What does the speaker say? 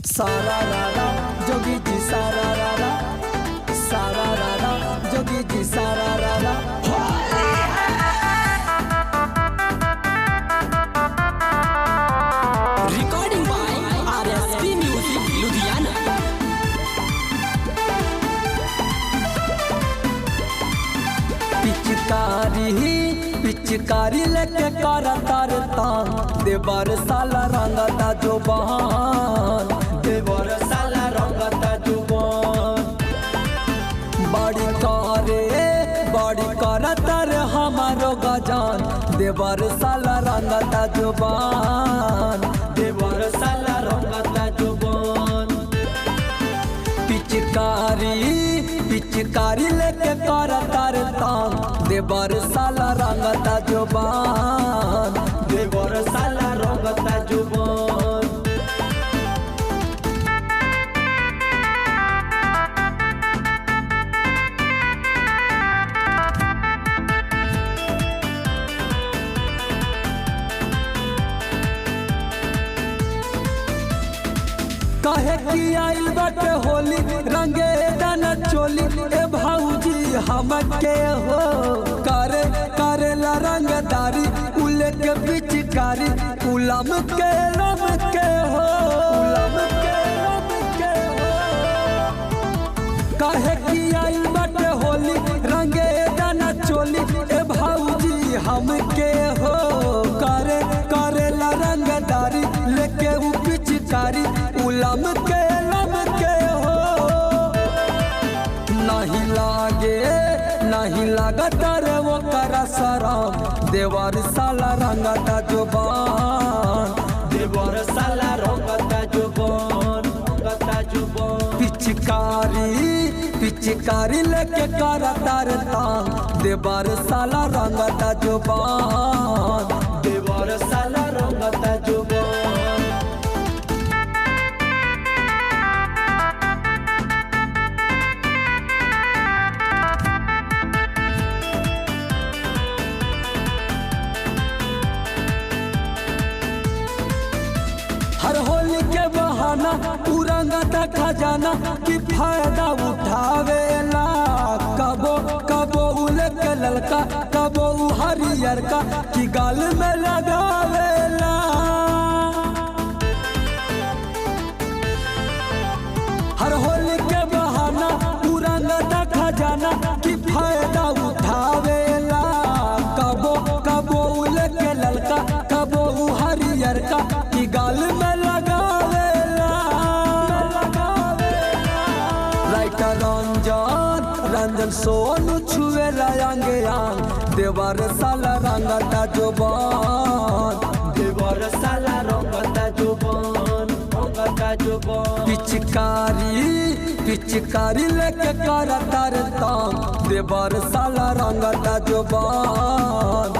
सारा रारा जोगी जी सारा रारा, सारा रारा जोगी जी सारा रारा। Recording by RSP music Ludhiana. पिचकारी लेके कर तरता देवर साला रंगता जुबान, देवर साला रंगता जुबान। बड़ी कर तर हमारो गजान, देवर साला रंगता जुबान, देवर साला रंगता जुबान। पिचकारी लेके कर तरता देवर साला रंगता जुबान, देवर साला रंगता जुबान। कहे कि आइल बाटे होली रंगे दाना चोली, ए भाऊजी हमके हो करे ला रंगदारी, उले के पिचकारी उलम के रम के हो, उलम के रम के हो। कहे कि आइल बाटे होली रंगे दाना चोली, ए भाऊजी हमके हो करे ला रंगदारी, लेके उ पिचकारी उलम के लम के हो। नहीं लागत रे वो करा शरम, देवर साला रंगता जुबान, देवर साला रंगता जुबान, रंगता जुबान। पिचकारी लेके कर तरता देवर साला रंगता जुबान, देवर साला रंगता जुबान। हर होली के बहाना उरंगता खजाना की फायदा उठावेला, कबो उले के ललका कबो हरियर का की गाल में लगावेला। हर होली के बहाना उरंगता खजाना की फायदा उठावेला, कबो उले के ललका कबो हरियर का की गाल में रंजन सोनू छुए लाएंगे आंग, देवर साला रंगता जुबान, देवर साला रंगता जुबान, रंगता जुबान। पिचकारी लेके कर तरता देवर साला रंगता जुबान,